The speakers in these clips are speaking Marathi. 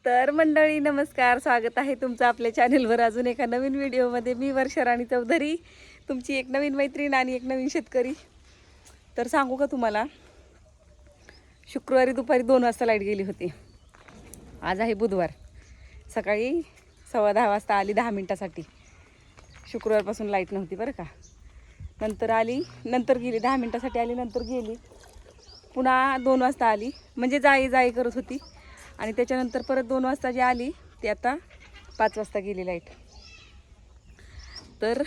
तर मंडळी नमस्कार, स्वागत आहे तुमचं आपल्या चॅनलवर अजून एका नवीन व्हिडिओमध्ये. मी वर्षा राणी चौधरी, तुमची एक नवीन मैत्रीण आणि एक नवीन शेतकरी. तर सांगू का तुम्हाला, शुक्रवारी दुपारी 2 वाजता लाईट गेली होती. आज आहे बुधवार, सकाळी 10:15 वाजता आली 10 मिनटासाठी. शुक्रवारपासून लाईट नव्हती बरं का. नंतर आली, नंतर गेली, 10 मिनटासाठी आली, नंतर गेली, पुन्हा 2 वाजता आली. म्हणजे जाई करत होती. आणि त्याच्यानंतर परत 2 वाजता जी आली ती आता 5 वाजता गेली लाईट. तर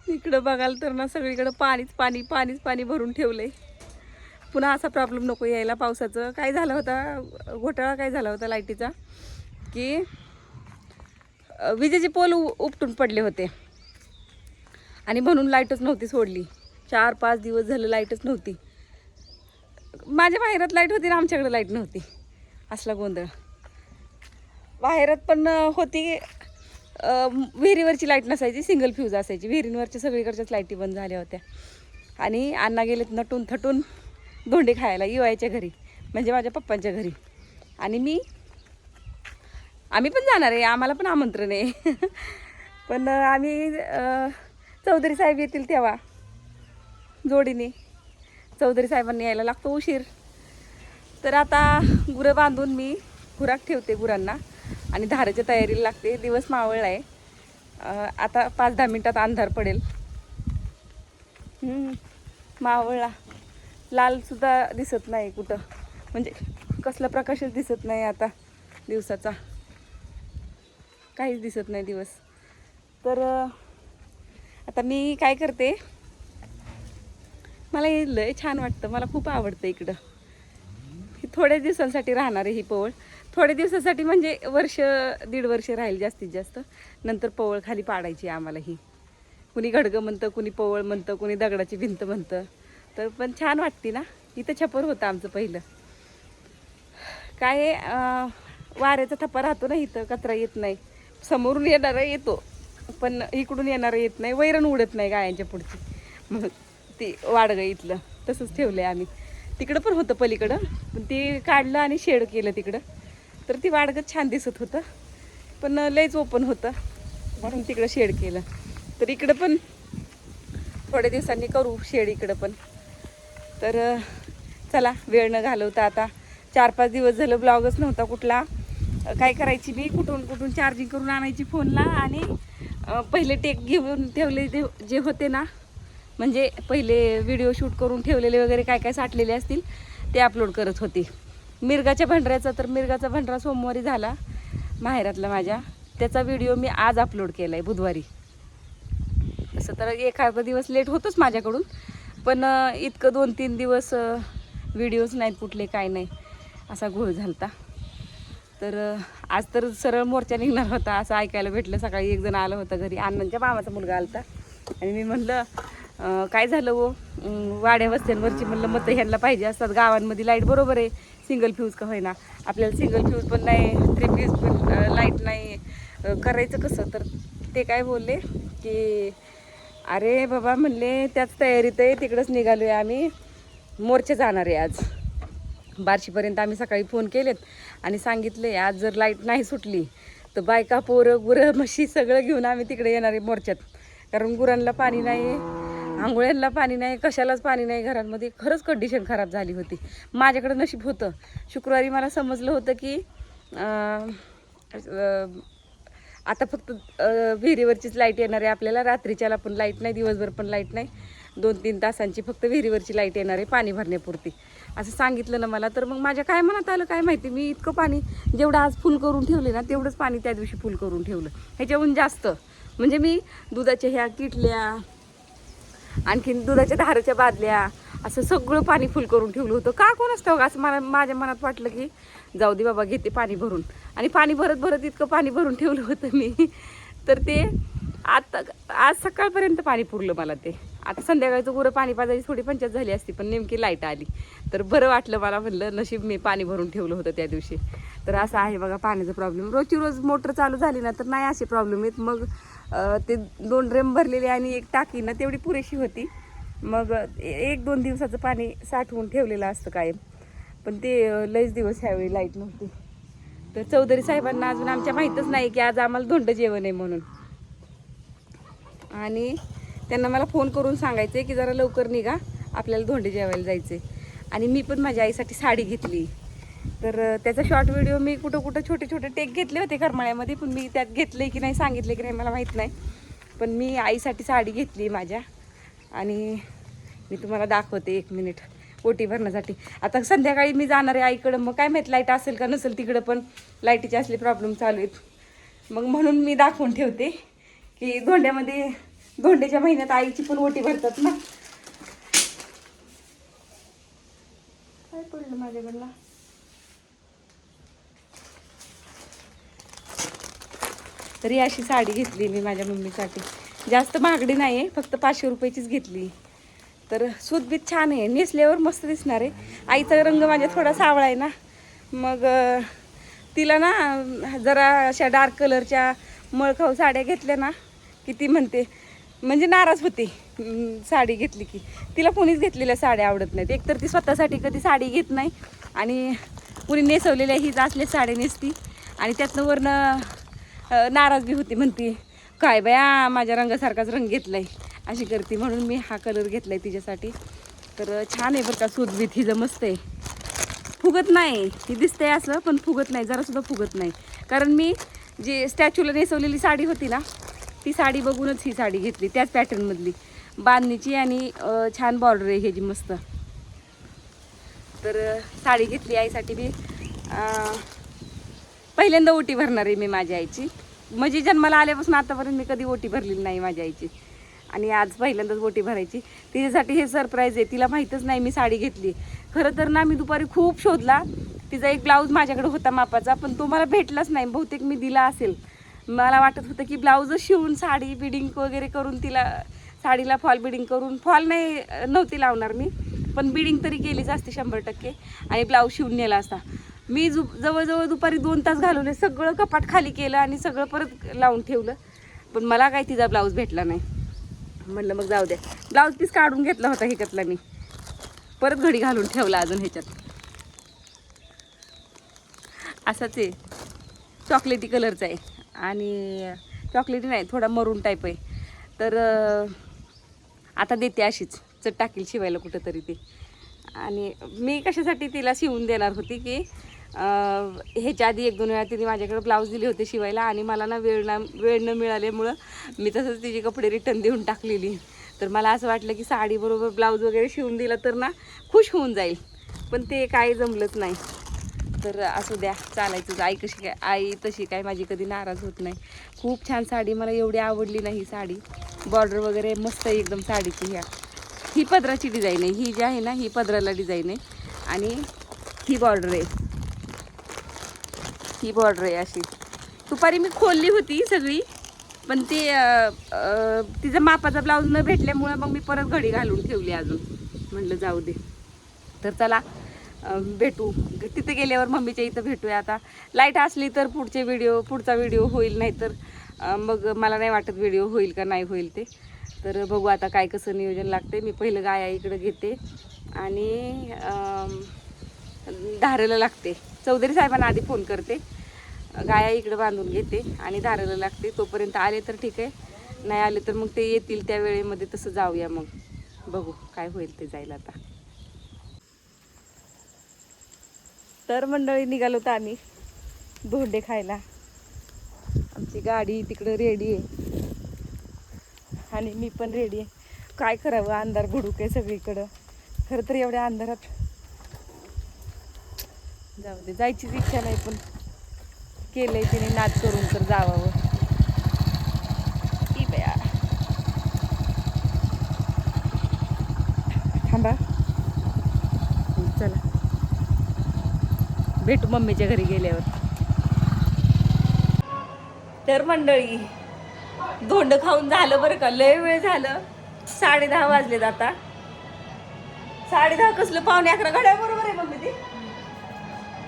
इकडं बघाल तर ना सगळीकडं पाणीच पाणी भरून ठेवलंय. पुन्हा असा प्रॉब्लेम नको यायला पावसाचं. काय झालं होता घोटाळा, काय झाला होता लाईटीचा, की विजेचे पोल उपटून पडले होते आणि म्हणून लाईटच नव्हती सोडली. 4-5 दिवस झालं लाईटच नव्हती. माझ्या बाहेरात लाईट होती ना, आमच्याकडे लाईट नव्हती. असला गोंधळ. बाहेरात पण होती, विहिरीवरची लाईट नसायची, सिंगल फ्यूज असायची. विहिरींवरच्या सगळीकडच्याच लाईटी बंद झाल्या होत्या. आणि अण्णा गेलेत नटून थटून धोंडे खायला युवायच्या घरी, म्हणजे माझ्या पप्पांच्या घरी. आणि आम्ही पण जाणार आहे, आम्हाला पण आमंत्रण आहे. पण आम्ही चौधरी साहेब येतील तेव्हा जोडीने. चौधरी साहेबांनी यायला लागतो उशीर. तर आता गुरं बांधून मी खुराक ठेवते गुरांना आणि धाराच्या तयारीला लागते. दिवस मावळला आहे. आता 5-10 मिनटात अंधार पडेल. मावळला. लालसुद्धा दिसत नाही कुठं, म्हणजे कसला प्रकाशच दिसत नाही आता दिवसाचा, काहीच दिसत नाही दिवस. तर आता मी काय करते, मला हे लय छान वाटतं, मला खूप आवडतं इकडं. ही थोड्या दिवसांसाठी राहणार आहे ही पवळ. थोड्या दिवसासाठी म्हणजे 1-1.5 वर्ष राहील जास्तीत जास्त. नंतर पवळ खाली पाडायची आम्हाला. ही कुणी घडगं म्हणतं, कुणी पवळ म्हणतं, कुणी दगडाची भिंत म्हणतं. तर पण छान वाटते ना. इथं छपर होतं आमचं पहिलं. काय वाऱ्याचा थप्पा राहतो ना इथं, कचरा येत नाही. समोरून येणारा येतो पण इकडून येणारं येत नाही. वैरण उडत नाही गायांच्या पुढची. मग ती वाडगं इथलं तसंच ठेवलं आहे आम्ही. तिकडं पण होतं पलीकडं, पण ते काढलं आणि शेड केलं तिकडं. तर ती वाडगं छान दिसत होतं, पण लयच ओपन होतं म्हणून तिकडं शेड केलं. तर इकडं पण थोड्या दिवसांनी करू शेड इकडं पण. तर चला, वेळ न घालवता आता 4-5 दिवस झालं ब्लॉगच नव्हता कुठला. काय करायची मी, कुठून चार्जिंग करून आणायची फोनला. आणि पहिले टेक घेऊन ठेवले जे होते ना, म्हणजे पहिले व्हिडिओ शूट करून ठेवलेले वगैरे काय काय साठलेले असतील ते अपलोड करत होते. मिरगाच्या भंडऱ्याचा, तर मिरगाचा भंडरा सोमवारी झाला माहेरातला माझ्या. त्याचा व्हिडिओ मी आज अपलोड केला आहे बुधवारी. तसं तर एखादा दिवस लेट होतोच माझ्याकडून, पण इतकं 2-3 दिवस व्हिडिओज नाहीत कुठले, काय नाही, असा घोळ झालता. तर आज तर सरळ मोर्चा निघणार होता असं ऐकायला भेटलं. सकाळी एक जण आलं होतं घरी, अण्णांच्या मामाचा मुलगा आलता. आणि मी म्हणलं काय झालं हो, वाड्या वस्त्यांवरची म्हणलं मतं ह्यांना पाहिजे असतात. गावांमध्ये लाईट बरोबर आहे, सिंगल फ्यूज का होईना, आपल्याला सिंगल फ्यूज पण नाही, 3 फ्यूज पण लाईट नाही, करायचं कसं. तर ते काय बोलले की अरे बाबा, म्हणले त्याच तयारीत आहे, तिकडंच निघालो आहे आम्ही, मोर्चा जाणार आहे आज. बार्शीपर्यंत आम्ही सकाळी फोन केलेत आणि सांगितले आज जर लाईट नाही सुटली तर बायका, पोरं, गुरं, म्हशी सगळं घेऊन आम्ही तिकडे येणार आहे मोर्चात. कारण गुरांना पाणी नाही, आंघोळ्यांना पाणी नाही, कशालाच पाणी नाही घरांमध्ये. खरंच कंडिशन खराब झाली होती. माझ्याकडं नशीब होतं, शुक्रवारी मला समजलं होतं की आता फक्त विहिरीवरचीच लाईट येणार आहे आपल्याला. रात्रीच्याला पण लाईट नाही, दिवसभर पण लाईट नाही. 2-3 तासांची फक्त विहिरीवरची लाईट येणार आहे पाणी भरण्यापुरती, असं सांगितलं ना मला. तर मग माझ्या काय मनात आलं काय माहिती, मी इतकं पाणी जेवढं आज फुल करून ठेवले ना, तेवढंच पाणी त्या दिवशी फुल करून ठेवलं. ह्याच्याहून जास्त म्हणजे मी दुधाच्या ह्या किटल्या, आणखीन दुधाच्या धाराच्या बादल्या, असं सगळं पाणी फुल करून ठेवलं होतं. का कोण असतं असं मला माझ्या मनात वाटलं की जाऊ दे बाबा, घेते पाणी भरून. आणि पाणी भरत इतकं पाणी भरून ठेवलं होतं मी. तर ते आता आज सकाळपर्यंत पाणी पुरलं मला ते. आता संध्याकाळचं गुरं पाणी पाजायची थोडी पंचायत झाली असती, पण नेमकी लाईट आली तर बरं वाटलं मला. म्हणलं नशीब मी पाणी भरून ठेवलं होतं त्या दिवशी. तर असं आहे बघा पाण्याचा प्रॉब्लेम. रोजची रोज मोटर चालू झाली ना तर नाही असे प्रॉब्लेम येत. मग ते 2 ड्रम भरलेले आणि 1 टाकी ना तेवढी पुरेशी होती. मग 1-2 दिवसाचं पाणी साठवून ठेवलेलं असतं कायम. पण ते लयच दिवस ह्यावेळी लाईट नव्हती. तर चौधरी साहेबांना अजून आमच्या माहीतच नाही की आज आम्हाला धोंड जेवण आहे म्हणून. आणि त्यांना मला फोन करून सांगायचे की जरा लवकर निघा, आपल्याला धोंडे जेवायला जायचे. आणि मी पण माझ्या आईसाठी साडी घेतली. तर त्याचा शॉर्ट व्हिडिओ मी कुठं कुठं छोटे छोटे टेक घेतले होते करमाळ्यामध्ये, पण मी त्यात घेतले की नाही सांगितले की नाही मला माहीत नाही. पण मी आईसाठी साडी घेतली माझ्या, आणि मी तुम्हाला दाखवते 1 मिनिट ओटी भरण्यासाठी. आता संध्याकाळी मी जाणार आहे आईकडं, मग काय माहीत लाईट असेल का नसेल तिकडं, पण लाईटीचे असले प्रॉब्लेम चालू आहेत. मग म्हणून मी दाखवून ठेवते की धोंड्याच्या महिन्यात आईची पण ओटी भरतात ना. काय पडलं माझ्याकडला? तरी अशी साडी घेतली मी माझ्या मम्मीसाठी. जास्त महागडी नाही आहे, फक्त 500 रुपयाचीच घेतली. तर सूतबीत छान आहे, नेसल्यावर मस्त दिसणार आहे. आईचा रंग माझ्या थोडा सावळा आहे ना, मग तिला ना जरा अशा डार्क कलरच्या मळखाऊ साड्या घेतल्या ना की ती म्हणते, म्हणजे नाराज होते साडी घेतली की. तिला कोणीच घेतलेल्या साड्या आवडत नाहीत. एकतर ती स्वतःसाठी कधी साडी घेत नाही, आणि कुणी नेसवलेल्या हीच असले साडी नेसती, आणि त्यातनं वरनं नाराज बी होती, म्हणते काय बाया माझ्या रंगासारखाच रंग घेतलाय अशी करते. म्हणून मी हा कलर घेतलाय तिच्यासाठी. तर छान आहे बरं का सूतबीत, हिचं मस्त आहे, फुगत नाही. ही दिसतंय असं पण फुगत नाही, जरासुद्धा फुगत नाही. कारण मी जे स्टॅच्यूला नेसवलेली साडी होती ना, ती साडी बघूनच ही साडी घेतली, त्याच पॅटर्नमधली बांधणीची, आणि छान बॉर्डर आहे ह्याची मस्त. तर साडी घेतली आईसाठी मी. पहिल्यांदा ओटी भरणार आहे मी माझ्या आईची. म्हणजे जन्माला आल्यापासून आतापर्यंत मी कधी ओटी भरलेली नाही माझ्या आईची, आणि आज पहिल्यांदाच ओटी भरायची. तिच्यासाठी हे सरप्राईज आहे, तिला माहीतच नाही मी साडी घेतली. खरं तर ना मी दुपारी खूप शोधला. तिचा एक ब्लाऊज माझ्याकडे होता मापाचा, पण तो मला भेटलाच नाही. बहुतेक मी दिला असेल. मला वाटत होतं की ब्लाऊजच शिवून साडी बिडिंग वगैरे करून तिला साडीला फॉल बिडिंग करून, फॉल नव्हती लावणार मी, पण बिडिंग तरी केलीच असते 100%, आणि ब्लाऊज शिवून नेला असता. मी जवळजवळ दुपारी 2 तास घालवले, सगळं कपाट खाली केलं आणि सगळं परत लावून ठेवलं, पण मला काही तिचा ब्लाऊज भेटला नाही. म्हटलं मग जाऊ द्या. ब्लाऊज पीस काढून घेतला होता ह्याच्यातला, मी परत घडी घालून ठेवला अजून ह्याच्यात. असाच आहे, चॉकलेटी कलरचा आहे, आणि चॉकलेटी नाही, थोडा मरून टाईप आहे. तर आता देते अशीच, चट टाकील शिवायला कुठंतरी ती. आणि मी कशासाठी तिला शिवून देणार होती की ह्याच्या आधी 1-2 वेळा तिने माझ्याकडे ब्लाऊज दिले होते शिवायला, आणि मला ना वेळ न मिळाल्यामुळं मी तसंच तिचे कपडे रिटर्न देऊन टाकलेली. तर मला असं वाटलं की साडीबरोबर ब्लाऊज वगैरे शिवून दिला तर ना खुश होऊन जाईल, पण ते काही जमलंच नाही. तर असू द्या, चालायचं. आई तशी काय माझी कधी नाराज होत नाही. खूप छान साडी, मला एवढी आवडली नाही ही साडी. बॉर्डर वगैरे मस्त एकदम साडीची. ही पदराची डिझाईन आहे, ही जी आहे ना ही पदराला डिझाईन आहे, आणि ही बॉर्डर आहे अशी. दुपारी मी खोलली होती सगळी, पण ती तिचा मापाचा ब्लाऊज न भेटल्यामुळं मग मी परत घडी घालून ठेवली अजून. म्हटलं जाऊ दे. तर चला भेटू तिथे गेल्यावर, मम्मीच्या इथं भेटूया. आता लाईट असली तर पुढचा व्हिडिओ होईल, नाही तर मग मला नाही वाटत व्हिडिओ होईल का नाही होईल ते. तर बघू आता काय कसं नियोजन लागते. मी पहिलं गाया इकडं घेते आणि धारेला लागते. चौधरी साहेबांना आधी फोन करते, गाया इकडं बांधून घेते आणि धारेला लागते. तोपर्यंत आले तर ठीक आहे, नाही आले तर मग ते येतील त्या वेळेमध्ये तसं जाऊया. मग बघू काय होईल ते जाईल आता. तर मंडळी निघालो तर आम्ही धोंडे खायला. आमची गाडी तिकडं रेडी आहे आणि मी पण रेडी आहे. काय करावं, अंधार बुडूक आहे सगळीकडं. खरं तर एवढ्या अंधारात जाऊ दे, जायचीच इच्छा नाही, पण केलंय तिने नाच करून तर जावावं. ती बया थांबा, चला भेटू मम्मीच्या घरी गेल्यावर. तर मंडळी धोंड खाऊन झालं बरं का, लय वेळ झालं. 10:30 वाजलेत आता. 10:30 कसलं, 11:15 घड्या बरोबर आहे मम्मी. ती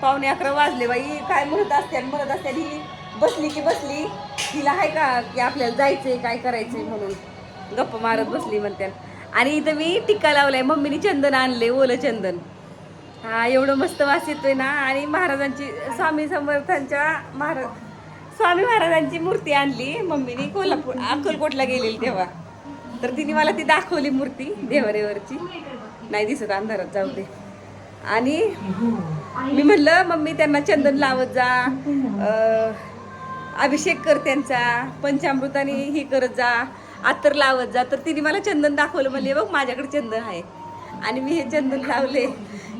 11:15 वाजले बाई. काय म्हणत असते ही बसली की बसली, तिला आहे का की आपल्याला जायचंय काय करायचंय म्हणून गप्पा मारत बसली म्हणतात. आणि इथं मी टिक्का लावलाय, मम्मीने चंदन आणले, ओलं चंदन. हा एवढं मस्त वास येतोय ना. आणि महाराजांची स्वामी समर्थांच्या स्वामी महाराजांची मूर्ती आणली मम्मीने कोल्हापूर अक्कलकोटला गेलेली तेव्हा. तर तिने मला ती दाखवली मूर्ती देवारेवरची. नाही दिसत अंधारात, जाऊ दे. आणि मी म्हणलं मम्मी त्यांना चंदन लावत जा, अभिषेक कर त्यांचा, पंचामृताने ही करत जा, अत्तर लावत जा. तर तिने मला चंदन दाखवलं, म्हणले बघ माझ्याकडे चंदन आहे. आणि मी हे चंदन लावले.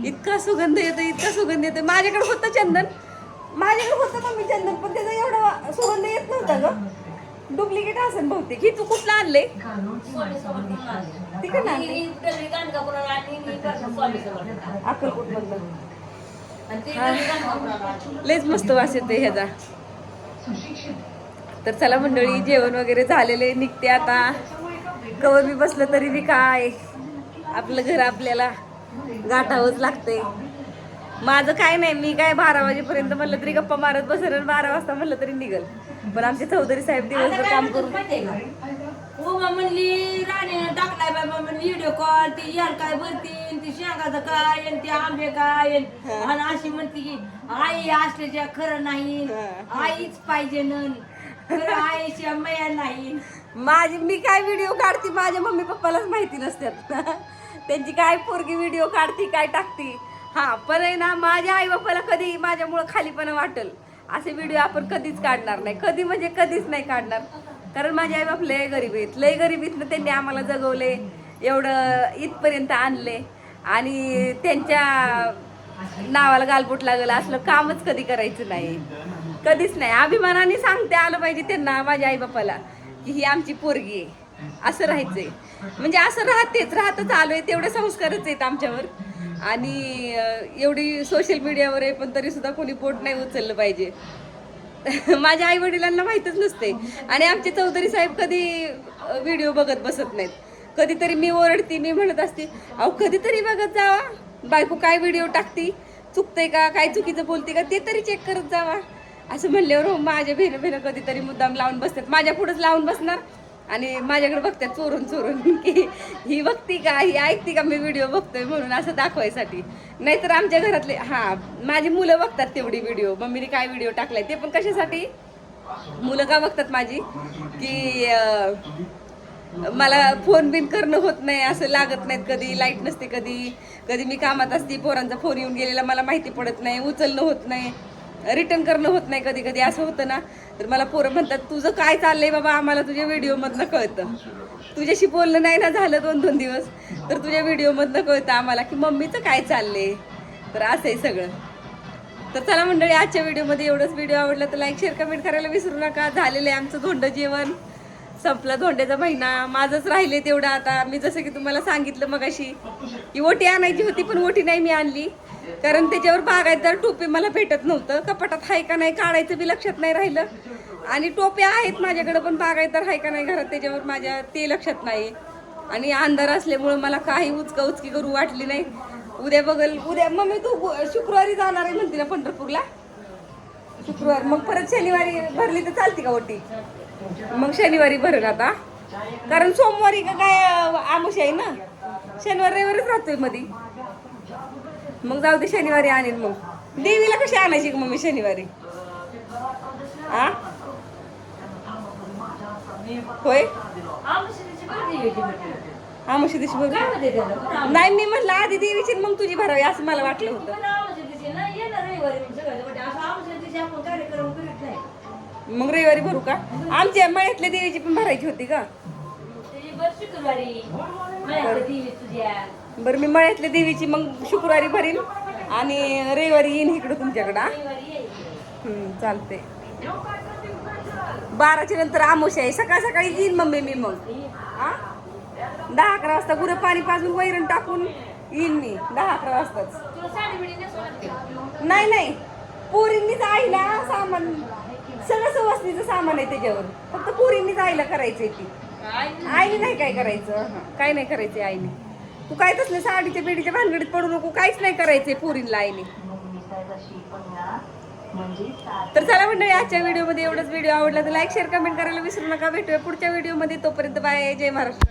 इतका सुगंध येतो, इतका सुगंध येतो. माझ्याकडे होतं चंदन, माझ्याकडे होतं मम्मी चंदन, पण त्याचा एवढा सुगंध येत नव्हता ग. डुप्लिकेट असेल बहुतेक. ही तू कुठला आणले? तिकडे आणले अक्कलकोट मधलं. लयच मस्त वास येते ह्याचा. तर चला मंडळी, जेवण वगैरे झालेले, निघते आता. कवर मी बसलं तरी बी काय, आपलं घर आपल्याला गाठावंच लागते. माझं काय नाही, मी काय 12 वाजेपर्यंत म्हणलं तरी गप्पा मारत बसेल आणि 12 वाजता म्हणलं तरी निघल. पण आमचे चौधरी साहेब दिवसभर काम करून म्हणली राणे टाकलाय बाबा म्हणली व्हिडिओ कॉल, ती यार काय भरती, ती शेंगाचं काय आणि ते आंबे काय, आणि अशी म्हणते की आई असल्याच्या खरं नाही, आईच पाहिजे खरं आईच्या मया नाही. मी काय व्हिडिओ काढते माझ्या मम्मी पप्पालाच माहिती नसतात. त्यांची काय पोरगी व्हिडिओ काढती काय टाकती. हा पण आहे ना, माझ्या आई बाप्पाला कधी माझ्यामुळं खालीपणा वाटेल असे व्हिडिओ आपण कधीच काढणार नाही. कधी म्हणजे कधीच नाही काढणार. कारण माझे आई बाप लय गरीब आहेत. लय गरिबीतनं त्यांनी आम्हाला जगवले, एवढं इथपर्यंत आणले. आणि त्यांच्या नावाला गालबोट लागलं असलं कामच कधी करायचं नाही, कधीच नाही. अभिमानाने सांगते आलं पाहिजे त्यांना, माझ्या आई बापाला, की ही आमची पोरगी आहे. असं राहायचंय, म्हणजे असं राहतच आलोय. तेवढे संस्कारच आहेत आमच्यावर. आणि एवढी सोशल मीडियावर आहे, पण तरी सुद्धा कोणी बोट नाही उचललं पाहिजे. माझ्या आई वडिलांना माहीतच नसते. आणि आमचे चौधरी साहेब कधी व्हिडिओ बघत बसत नाहीत. कधीतरी मी ओरडती, मी म्हणत असते अहो कधीतरी बघत जावा, बायको काय व्हिडिओ टाकती, चुकतंय का, काय चुकीचं बोलते का ते तरी चेक करत जावा. असं म्हणल्यावर माझ्या बहिण कधीतरी मुद्दाम लावून बसतात, माझ्या पुढेच लावून बसणार आणि माझ्याकडे बघतात चोरून चोरून की ही बघती का, ही ऐकती का मी व्हिडिओ बघतोय म्हणून, असं दाखवायसाठी. नाहीतर आमच्या घरातले माझी मुलं बघतात तेवढी व्हिडिओ, मम्मीने काय व्हिडिओ टाकलाय ते. पण कशासाठी मुलं का बघतात माझी, की मला फोन बिन करणं होत नाही, असं लागत नाहीत, कधी लाईट नसते, कधी मी कामात असते, पोरांचा फोन येऊन गेलेला मला माहिती पडत नाही, उचलणं होत नाही, रिटर्न करणं होत नाही, कधी कधी असं होतं ना. तर मला पोरं म्हणतात तुझं काय चाललंय बाबा, आम्हाला तुझ्या व्हिडिओमधनं कळतं. तुझ्याशी बोलणं नाही ना झालं 2-2 दिवस, तर तुझ्या व्हिडिओमधनं कळतं आम्हाला की मम्मीचं काय चाललंय. तर असं आहे सगळं. तर चला मंडळी, आजच्या व्हिडिओमध्ये एवढंच. व्हिडिओ आवडला तर लाईक शेअर कमेंट करायला विसरू नका. झालेलं आहे आमचं धोंड जेवण, संपला धोंड्याचा महिना. माझंच राहिले तेवढं. आता मी जसं की तुम्हाला सांगितलं मगाशी की ओटी आणायची होती, पण ओटी नाही मी आणली, कारण त्याच्यावर बागायतदार टोपे मला भेटत नव्हतं. कपाटात आहे का नाही काढायचं बी लक्षात नाही राहिलं. आणि टोप्या आहेत माझ्याकडे, पण बागायतदार आहे का नाही घरात त्याच्यावर माझ्या ते लक्षात नाही. आणि अंधार असल्यामुळं मला काही उचकी करू वाटली नाही. उद्या उद्या मम्मी तू शुक्रवारी जाणार आहे म्हणते ना पंढरपूरला, शुक्रवार. मग परत शनिवारी भरली तर चालते का ओटी? मग शनिवारी भरेल आता, कारण सोमवारी का काय आमुषी आहे ना, शनिवार रविवारीच राहतोय मध्ये. मग जाऊ दे, शनिवारी आणेल. मग देवीला कशी आणायची मम्मी शनिवारी? होय आमुषी दिवशी बघ नाही, मी म्हणलं आधी देवीची मग तुझी भरावी असं मला वाटलं होतं. मग रविवारी भरू का? आमच्या मळ्यातल्या देवीची पण भरायची होती का? बरं, मी मळ्यातल्या देवीची मग शुक्रवारी भरीन आणि रविवारी येईन इकडं तुमच्याकडं. चालते. 12च्या नंतर आमुषी आहे, सकाळ सकाळी येईन मम्मी मी. मग 10-11 वाजता गुरं पाणी पाजून वैरण टाकून येईन मी. 10-11 वाजताच. नाही, पोरींनीच आईला सामान, सगळं सुवासनीचं सामान आहे त्याच्यावर, फक्त पोरींनीच आईला करायचंय. ती आईने नाही काय करायचं, काय नाही करायचंय आईने. तू काय तसलं साडीच्या बेडीच्या भानगडीत पडू नको, काहीच नाही करायचंय पोरींला आईने. तर चला मंडळी, आजच्या व्हिडिओमध्ये एवढंच. व्हिडिओ आवडला तर लाईक शेअर कमेंट करायला विसरू नका. भेटूया पुढच्या व्हिडिओमध्ये. तोपर्यंत बाय. जय महाराष्ट्र.